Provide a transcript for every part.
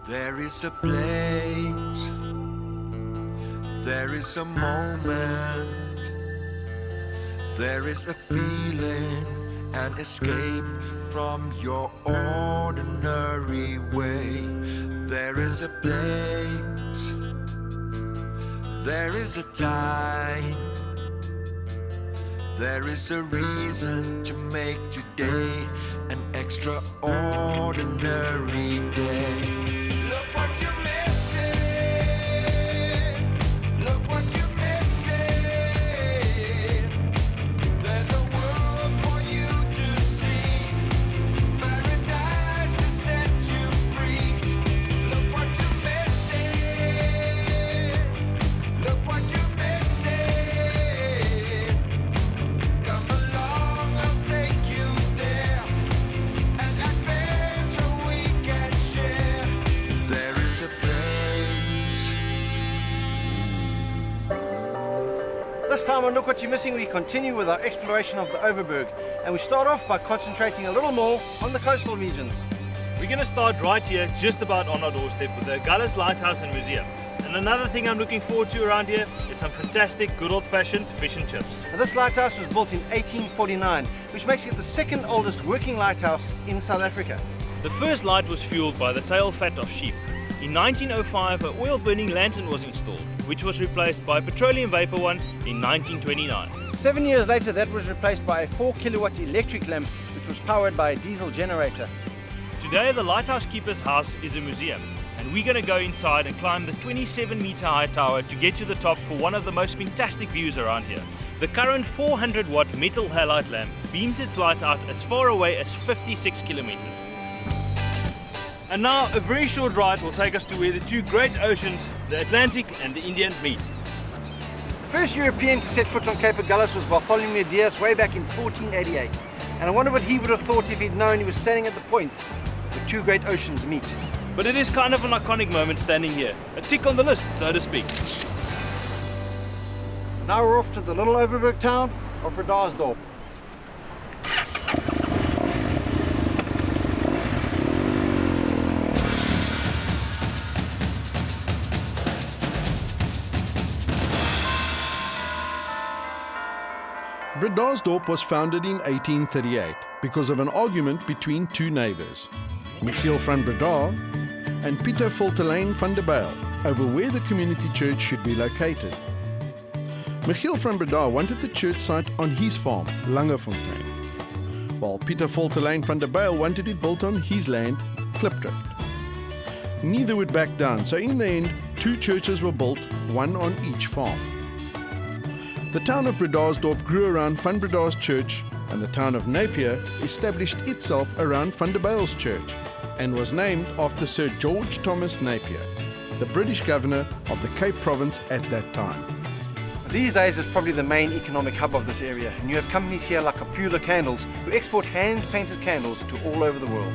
There is a place, there is a moment, there is a feeling, an escape from your ordinary way. There is a place, there is a time, there is a reason to make today an extraordinary day. Look what you're missing, look what you're missing. There's a world for you to see, paradise to set you free. Look what you're missing, look what you're missing. Come along, I'll take you there, an adventure we can share. There is a place. This time on Look What You're Missing, we continue with our exploration of the Overberg, and we start off by concentrating a little more on the coastal regions. We're going to start right here, just about on our doorstep, with the Gullis Lighthouse and Museum. And another thing I'm looking forward to around here is some fantastic good old-fashioned fish and chips. Now, this lighthouse was built in 1849, which makes it the second oldest working lighthouse in South Africa. The first light was fueled by the tail fat of sheep. In 1905, an oil-burning lantern was installed, which was replaced by a petroleum vapor one in 1929. 7 years later, that was replaced by a 4-kilowatt electric lamp, which was powered by a diesel generator. Today, the lighthouse keeper's house is a museum, and we're going to go inside and climb the 27-meter high tower to get to the top for one of the most fantastic views around here. The current 400-watt metal halide lamp beams its light out as far away as 56 kilometers. And now, a very short ride will take us to where the two great oceans, the Atlantic and the Indian, meet. The first European to set foot on Cape Agulhas was Bartholomew Diaz way back in 1488. And I wonder what he would have thought if he'd known he was standing at the point where two great oceans meet. But it is kind of an iconic moment standing here, a tick on the list, so to speak. Now we're off to the little Overberg town of Bredasdorp. Bredasdorp was founded in 1838 because of an argument between two neighbours, Michiel van Breda and Pieter Voltelijn van der Bijl, over where the community church should be located. Michiel van Breda wanted the church site on his farm, Langefontein, while Pieter Voltelijn van der Bijl wanted it built on his land, Klipdrift. Neither would back down, so in the end, two churches were built, one on each farm. The town of Bredasdorp grew around Van Breda's church, and the town of Napier established itself around Van der Bijl's church and was named after Sir George Thomas Napier, the British governor of the Cape Province at that time. These days it's probably the main economic hub of this area, and you have companies here like Capula Candles who export hand-painted candles to all over the world.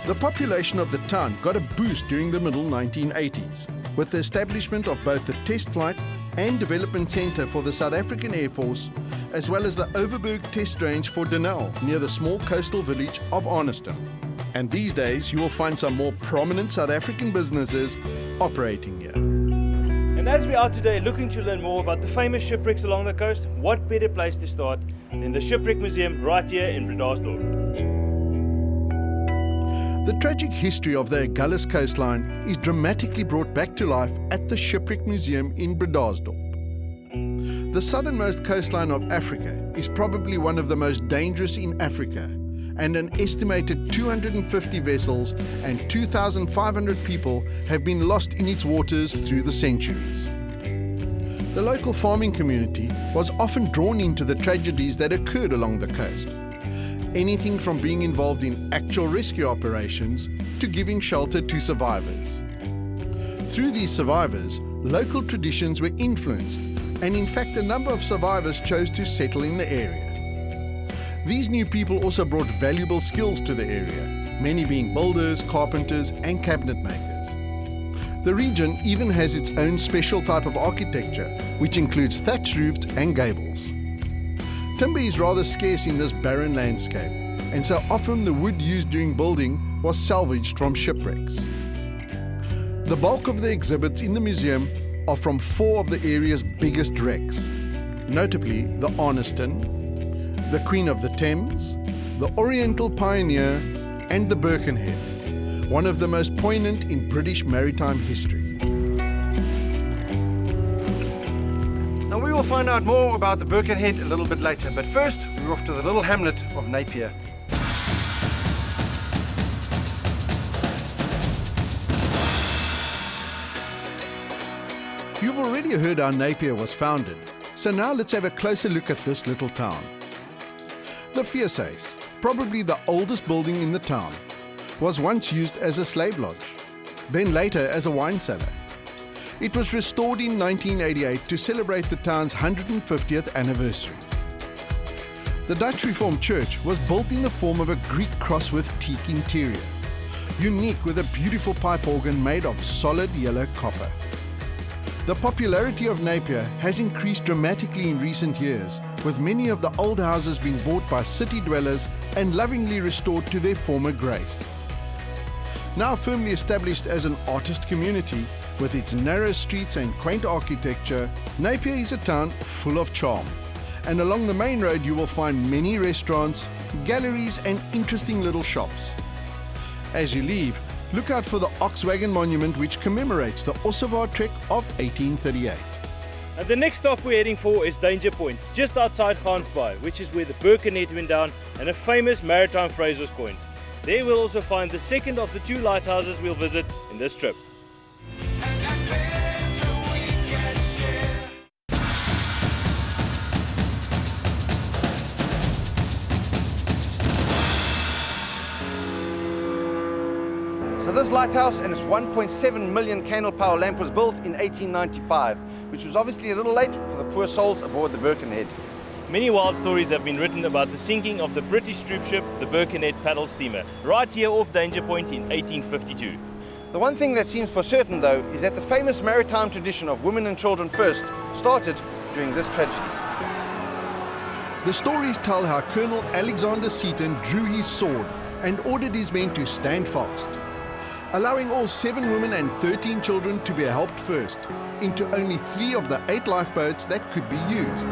The population of the town got a boost during the middle 1980s with the establishment of both the test flight and development centre for the South African Air Force, as well as the Overberg test range for Denel near the small coastal village of Arniston. And these days you will find some more prominent South African businesses operating here. And as we are today looking to learn more about the famous shipwrecks along the coast, what better place to start than the Shipwreck Museum right here in Bredasdorp. The tragic history of the Agulhas coastline is dramatically brought back to life at the Shipwreck Museum in Bredasdorp. The southernmost coastline of Africa is probably one of the most dangerous in Africa, and an estimated 250 vessels and 2,500 people have been lost in its waters through the centuries. The local farming community was often drawn into the tragedies that occurred along the coast. Anything from being involved in actual rescue operations to giving shelter to survivors. Through these survivors, local traditions were influenced, and in fact a number of survivors chose to settle in the area. These new people also brought valuable skills to the area, many being builders, carpenters and cabinet makers. The region even has its own special type of architecture, which includes thatched roofs and gables. Timber is rather scarce in this barren landscape, and so often the wood used during building was salvaged from shipwrecks. The bulk of the exhibits in the museum are from 4 of the area's biggest wrecks, notably the Arniston, the Queen of the Thames, the Oriental Pioneer, and the Birkenhead, one of the most poignant in British maritime history. Now we will find out more about the Birkenhead a little bit later, but first we're off to the little hamlet of Napier. You've already heard how Napier was founded, so now let's have a closer look at this little town. The Fiersace, probably the oldest building in the town, was once used as a slave lodge, then later as a wine cellar. It was restored in 1988 to celebrate the town's 150th anniversary. The Dutch Reformed Church was built in the form of a Greek cross with teak interior, unique with a beautiful pipe organ made of solid yellow copper. The popularity of Napier has increased dramatically in recent years, with many of the old houses being bought by city dwellers and lovingly restored to their former grace. Now firmly established as an artist community, with its narrow streets and quaint architecture, Napier is a town full of charm. And along the main road you will find many restaurants, galleries and interesting little shops. As you leave, look out for the Oxwagon Monument, which commemorates the Ossewaard Trek of 1838. And the next stop we're heading for is Danger Point, just outside Gansbaai, which is where the Birkenhead went down and a famous maritime phrase was coined. There we'll also find the second of the 2 lighthouses we'll visit in this trip. So this lighthouse and its 1.7 million candle power lamp was built in 1895, which was obviously a little late for the poor souls aboard the Birkenhead. Many wild stories have been written about the sinking of the British troop ship, the Birkenhead paddle steamer, right here off Danger Point in 1852. The one thing that seems for certain though is that the famous maritime tradition of women and children first started during this tragedy. The stories tell how Colonel Alexander Seaton drew his sword and ordered his men to stand fast, allowing all 7 women and 13 children to be helped first into only 3 of the 8 lifeboats that could be used.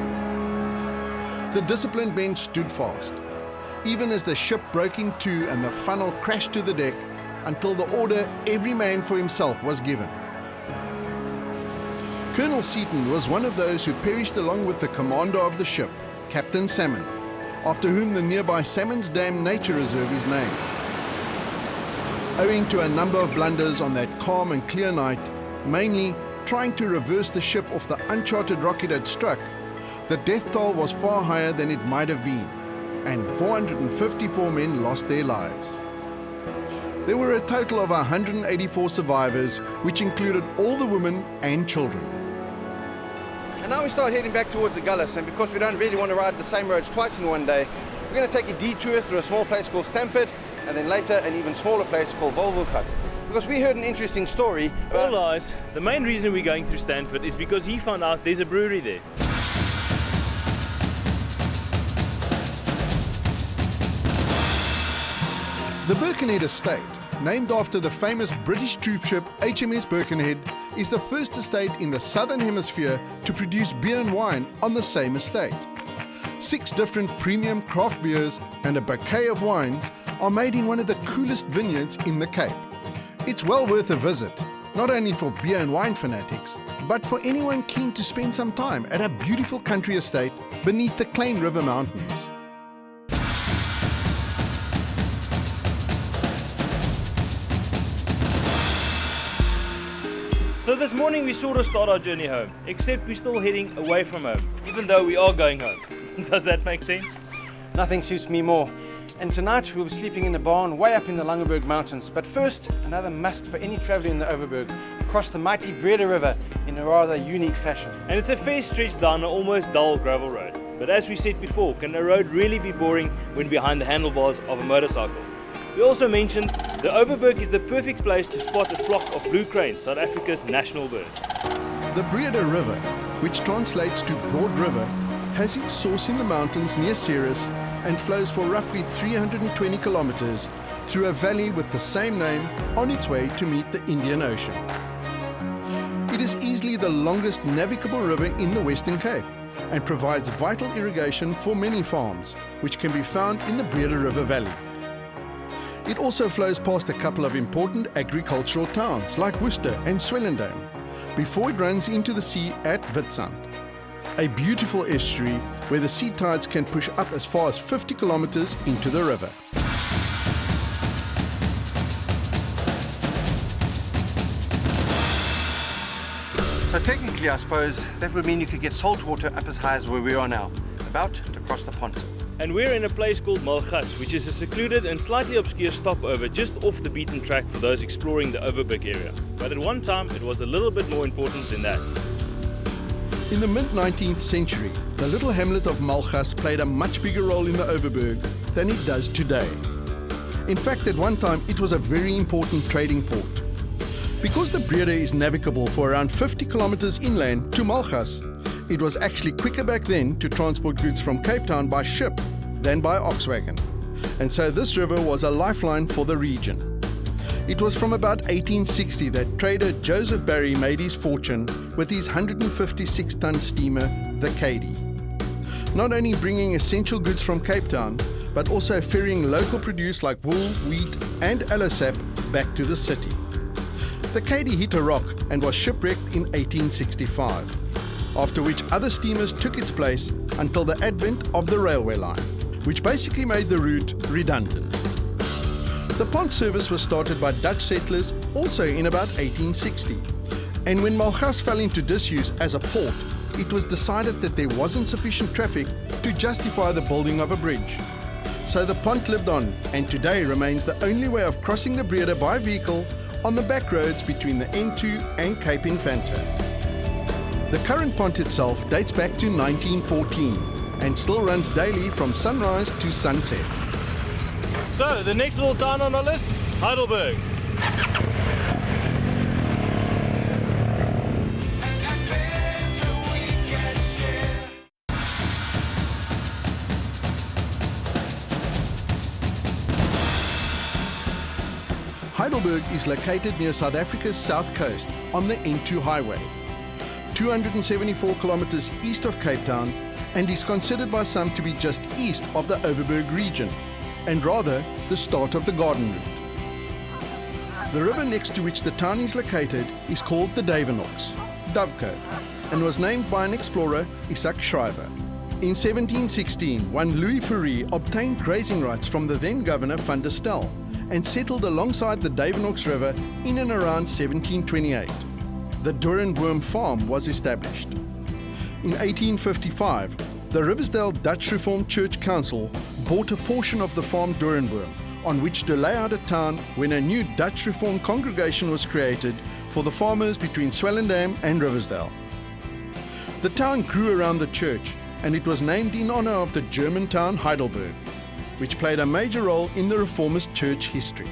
The disciplined men stood fast, even as the ship broke in 2 and the funnel crashed to the deck, until the order every man for himself was given. Colonel Seaton was one of those who perished along with the commander of the ship, Captain Salmon, after whom the nearby Salmon's Dam Nature Reserve is named. Owing to a number of blunders on that calm and clear night, mainly trying to reverse the ship off the uncharted rock it had struck, the death toll was far higher than it might have been, and 454 men lost their lives. There were a total of 184 survivors, which included all the women and children. And now we start heading back towards the Gullis, and because we don't really want to ride the same roads twice in one day, we're going to take a detour through a small place called Stamford, and then later an even smaller place called Wolvelgat. Because we heard an interesting story about... All lies. The main reason we're going through Stanford is because he found out there's a brewery there. The Birkenhead Estate, named after the famous British troop ship HMS Birkenhead, is the first estate in the Southern Hemisphere to produce beer and wine on the same estate. 6 different premium craft beers and a bouquet of wines are made in one of the coolest vineyards in the Cape. It's well worth a visit, not only for beer and wine fanatics, but for anyone keen to spend some time at a beautiful country estate beneath the Klein River Mountains. So this morning we sort of start our journey home, except we're still heading away from home, even though we are going home. Does that make sense? Nothing suits me more. And tonight we'll be sleeping in a barn way up in the Langeberg Mountains. But first, another must for any traveller in the Overberg, across the mighty Breda River in a rather unique fashion. And it's a fair stretch down an almost dull gravel road. But as we said before, can a road really be boring when behind the handlebars of a motorcycle? We also mentioned the Overberg is the perfect place to spot a flock of blue cranes, South Africa's national bird. The Breda River, which translates to Broad River, has its source in the mountains near Ceres and flows for roughly 320 kilometers through a valley with the same name on its way to meet the Indian Ocean. It is easily the longest navigable river in the Western Cape and provides vital irrigation for many farms, which can be found in the Breede River Valley. It also flows past a couple of important agricultural towns like Worcester and Swellendam before it runs into the sea at Witstrand, a beautiful estuary where the sea tides can push up as far as 50 kilometers into the river. So technically, I suppose, that would mean you could get salt water up as high as where we are now, about to cross the pond. And we're in a place called Malgas, which is a secluded and slightly obscure stopover just off the beaten track for those exploring the Overberg area. But at one time, it was a little bit more important than that. In the mid-19th century, the little hamlet of Malgas played a much bigger role in the Overberg than it does today. In fact, at one time, it was a very important trading port. Because the Breede is navigable for around 50 kilometers inland to Malgas, it was actually quicker back then to transport goods from Cape Town by ship than by ox wagon. And so this river was a lifeline for the region. It was from about 1860 that trader Joseph Barry made his fortune with his 156-ton steamer, the Cady. Not only bringing essential goods from Cape Town, but also ferrying local produce like wool, wheat and allosap back to the city. The Cady hit a rock and was shipwrecked in 1865. After which other steamers took its place until the advent of the railway line, which basically made the route redundant. The pond service was started by Dutch settlers also in about 1860, and when Malgas fell into disuse as a port, it was decided that there wasn't sufficient traffic to justify the building of a bridge. So the pond lived on, and today remains the only way of crossing the Breede by vehicle on the back roads between the N2 and Cape Infanta. The current pond itself dates back to 1914 and still runs daily from sunrise to sunset. So, the next little town on our list, Heidelberg. Heidelberg is located near South Africa's south coast on the N2 highway, 274 kilometers east of Cape Town, and is considered by some to be just east of the Overberg region, and rather the start of the Garden Route. The river next to which the town is located is called the Davenoks, Dovecote, and was named by an explorer, Isaac Schrijver. In 1716, one Louis Fourie obtained grazing rights from the then governor van der Stel and settled alongside the Davenoks River in and around 1728. The Doornboom farm was established. In 1855, the Riversdale Dutch Reformed Church Council bought a portion of the farm Doornboom, on which to lay out a town when a new Dutch Reformed congregation was created for the farmers between Swellendam and Riversdale. The town grew around the church, and it was named in honor of the German town Heidelberg, which played a major role in the Reformist church history.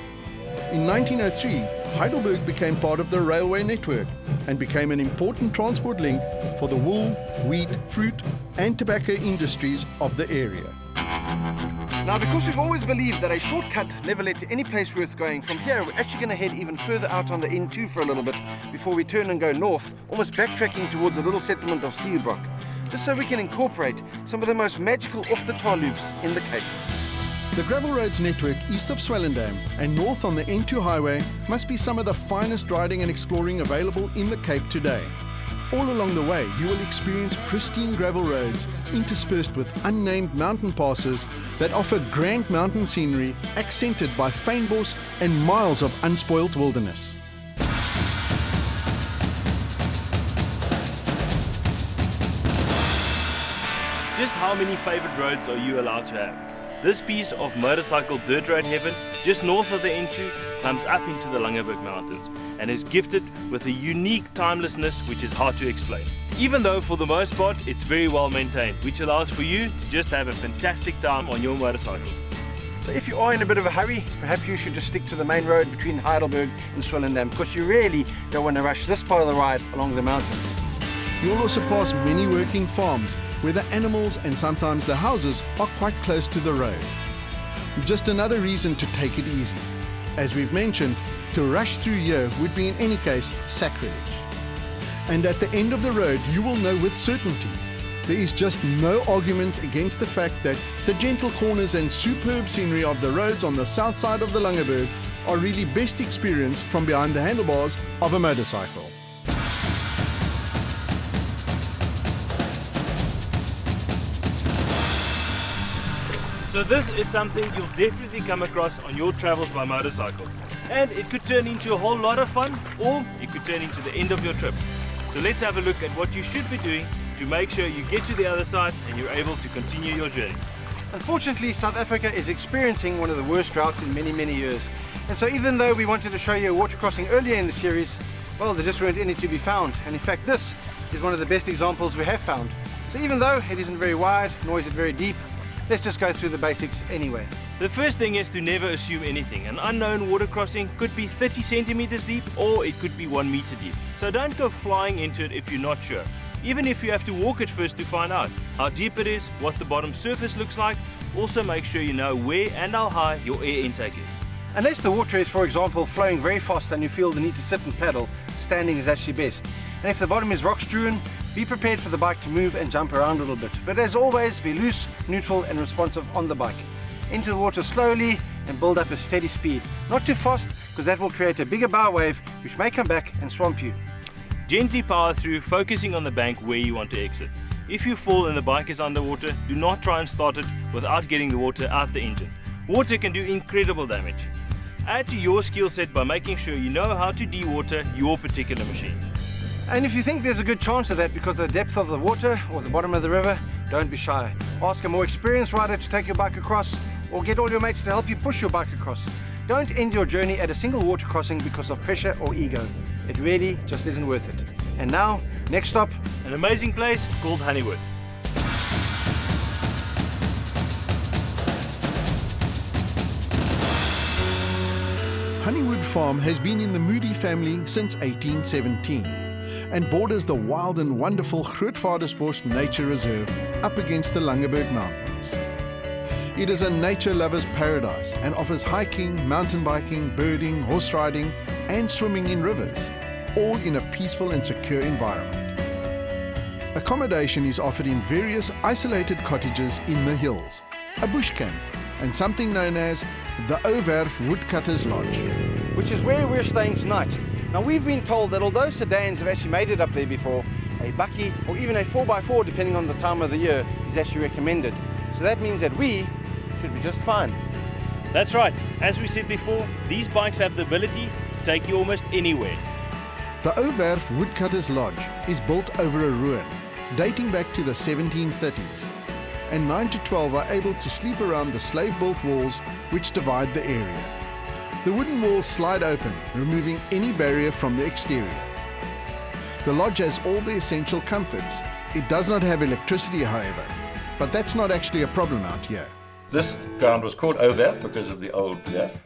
In 1903, Heidelberg became part of the railway network and became an important transport link for the wool, wheat, fruit and tobacco industries of the area. Now, because we've always believed that a shortcut never led to any place worth going, from here we're actually going to head even further out on the N2 for a little bit before we turn and go north, almost backtracking towards the little settlement of Seebrock, just so we can incorporate some of the most magical off-the-tar loops in the Cape. The gravel roads network east of Swellendam and north on the N2 highway must be some of the finest riding and exploring available in the Cape today. All along the way, you will experience pristine gravel roads interspersed with unnamed mountain passes that offer grand mountain scenery accented by fynbos and miles of unspoilt wilderness. Just how many favorite roads are you allowed to have? This piece of motorcycle dirt road heaven, just north of the N2, climbs up into the Langeberg Mountains and is gifted with a unique timelessness which is hard to explain. Even though for the most part it's very well maintained, which allows for you to just have a fantastic time on your motorcycle. So if you are in a bit of a hurry, perhaps you should just stick to the main road between Heidelberg and Swellendam, because you really don't want to rush this part of the ride along the mountains. You will also pass many working farms where the animals and sometimes the houses are quite close to the road. Just another reason to take it easy. As we've mentioned, to rush through here would be in any case sacrilege. And at the end of the road you will know with certainty there is just no argument against the fact that the gentle corners and superb scenery of the roads on the south side of the Langeberg are really best experienced from behind the handlebars of a motorcycle. So this is something you'll definitely come across on your travels by motorcycle. And it could turn into a whole lot of fun, or it could turn into the end of your trip. So let's have a look at what you should be doing to make sure you get to the other side and you're able to continue your journey. Unfortunately, South Africa is experiencing one of the worst droughts in many, many years. And so even though we wanted to show you a water crossing earlier in the series, well, there just weren't any to be found. And in fact, this is one of the best examples we have found. So even though it isn't very wide, nor is it very deep, let's just go through the basics anyway. The first thing is to never assume anything. An unknown water crossing could be 30 centimeters deep or it could be 1 meter deep. So don't go flying into it if you're not sure. Even if you have to walk it first to find out how deep it is, what the bottom surface looks like, also make sure you know where and how high your air intake is. Unless the water is, for example, flowing very fast and you feel the need to sit and paddle, standing is actually best. And if the bottom is rock strewn, be prepared for the bike to move and jump around a little bit. But as always, be loose, neutral and responsive on the bike. Enter the water slowly and build up a steady speed. Not too fast, because that will create a bigger bow wave which may come back and swamp you. Gently power through, focusing on the bank where you want to exit. If you fall and the bike is underwater, do not try and start it without getting the water out the engine. Water can do incredible damage. Add to your skill set by making sure you know how to dewater your particular machine. And if you think there's a good chance of that because of the depth of the water or the bottom of the river, don't be shy. Ask a more experienced rider to take your bike across or get all your mates to help you push your bike across. Don't end your journey at a single water crossing because of pressure or ego. It really just isn't worth it. And now, next stop, An amazing place called Honeywood. Honeywood Farm has been in the Moody family since 1817 and borders the wild and wonderful Grootvadersbos Nature Reserve up against the Langeberg Mountains. It is a nature lover's paradise and offers hiking, mountain biking, birding, horse riding and swimming in rivers, all in a peaceful and secure environment. Accommodation is offered in various isolated cottages in the hills, a bush camp and something known as the Overf Woodcutters Lodge. which is where we're staying tonight. Now we've been told that although sedans have actually made it up there before, a bakkie or even a 4x4, depending on the time of the year, is actually recommended. So that means that we should be just fine. That's right. As we said before, these bikes have the ability to take you almost anywhere. The Overf Woodcutters Lodge is built over a ruin dating back to the 1730s, and 9 to 12 are able to sleep around the slave-built walls which divide the area. The wooden walls slide open, removing any barrier from the exterior. The lodge has all the essential comforts. It does not have electricity, however, but that's not actually a problem out here. This ground was called Overf because of the old Overf.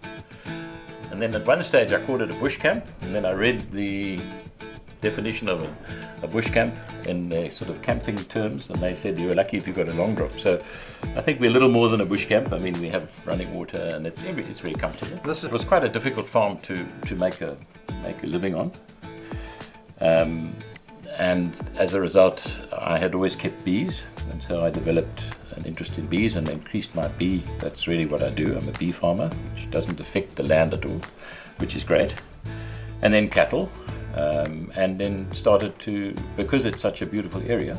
And then at one stage I called it a bush camp, and then I read the definition of a bush camp in their sort of camping terms, and they said you were lucky if you got a long drop. So I think we're a little more than a bush camp. I mean, we have running water and it's very comfortable. It was quite a difficult farm to make a living on. And as a result, I had always kept bees, and so I developed an interest in bees and increased my bee. That's really what I do. I'm a bee farmer, which doesn't affect the land at all, which is great. And then cattle, and then started to, because it's such a beautiful area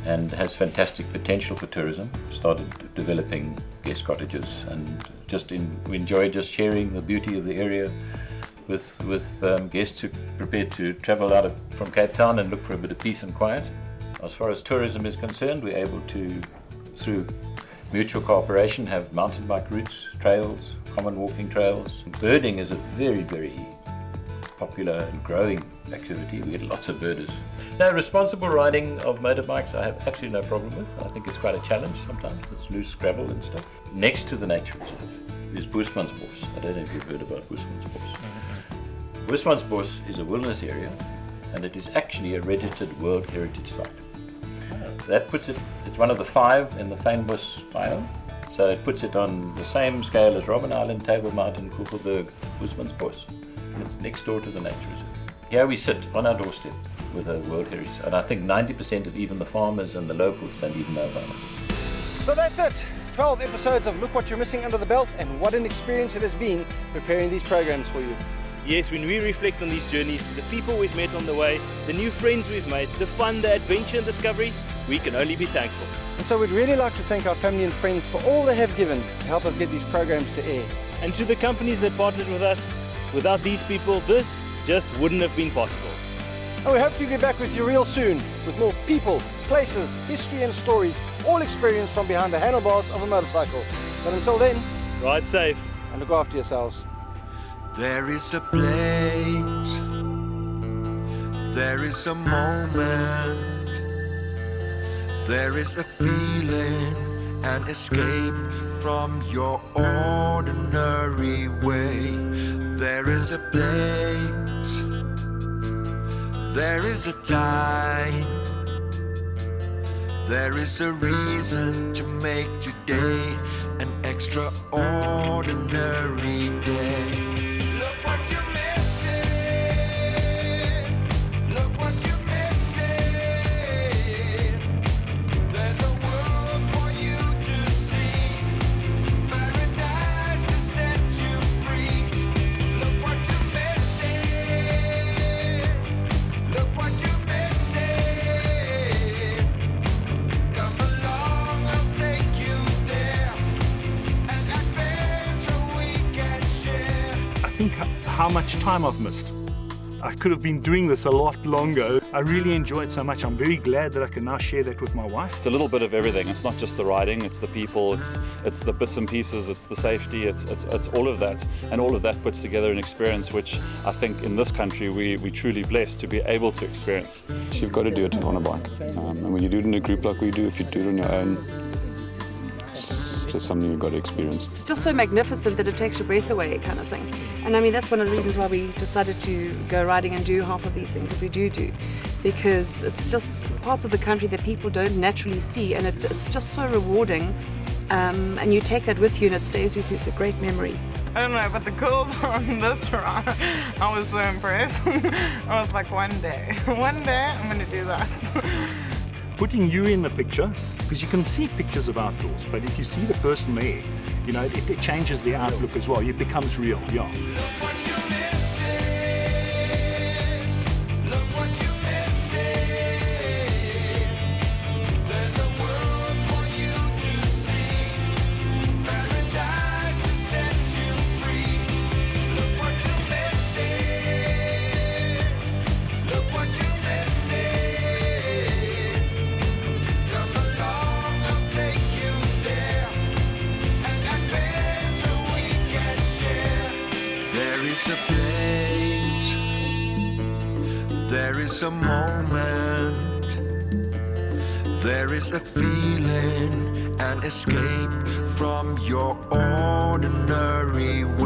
and has fantastic potential for tourism, started developing guest cottages, and we enjoy just sharing the beauty of the area with guests who are prepared to travel from Cape Town and look for a bit of peace and quiet. As far as tourism is concerned, we're able to, through mutual cooperation, have mountain bike routes, trails, common walking trails. Birding is a very popular and growing activity. We get lots of birders. Now, responsible riding of motorbikes I have absolutely no problem with. I think it's quite a challenge sometimes. It's loose gravel and stuff. Next to the nature reserve is Bushmansbos. I don't know if you've heard about Bushmansbos. Bushmansbos is a wilderness area, and it is actually a registered World Heritage Site. That puts it, it's one of the 5 in the Fynbos biome. So it puts it on the same scale as Robben Island, Table Mountain, Kugelberg, Guzmansbos. And it's next door to the nature reserve. Here we sit on our doorstep with a World Heritage. And I think 90% of even the farmers and the locals don't even know about it. So that's it. 12 episodes of Look What You're Missing Under the Belt, and what an experience it has been preparing these programs for you. Yes, when we reflect on these journeys, the people we've met on the way, the new friends we've made, the fun, the adventure and discovery, we can only be thankful. And so we'd really like to thank our family and friends for all they have given to help us get these programs to air. And to the companies that partnered with us, without these people, this just wouldn't have been possible. And we hope to be back with you real soon with more people, places, history and stories, all experienced from behind the handlebars of a motorcycle. But until then, Ride safe. and look after yourselves. There is a place, there is a moment, there is a feeling, an escape from your ordinary way. There is a place, there is a time, there is a reason to make today an extraordinary day. Look what you're missing. Look what you're missing. There's a world for you to see. Paradise to set you free. Look what you're missing. Look what you're missing. Come along, I'll take you there. An adventure we can share. I think how much time I've missed. I could have been doing this a lot longer. I really enjoy it so much. I'm very glad that I can now share that with my wife. It's a little bit of everything. It's not just the riding, it's the people, it's the bits and pieces, it's the safety, it's all of that. And all of that puts together an experience which I think in this country we're truly blessed to be able to experience. You've got to do it on a bike. And when you do it in a group like we do, if you do it on your own, it's just something you've got to experience. It's just so magnificent that it takes your breath away, kind of thing. And I mean, that's one of the reasons why we decided to go riding and do half of these things that we do, because it's just parts of the country that people don't naturally see, and it's just so rewarding. And you take that with you and it stays with you. It's a great memory. I don't know, but the girls on this ride, I was so impressed. I was like, one day I'm gonna do that. Putting you in the picture, because you can see pictures of outdoors, but if you see the person there, you know, it changes the outlook as well. It becomes real, yeah. Look what you're missing. Look what you're missing. There's a world for you to see. Paradise to set you free. Look what you're missing. Look what you're missing. Come along, I'll take you there. An adventure we can share. There is a place, there is a moment, there is a feeling, an escape from your ordinary way.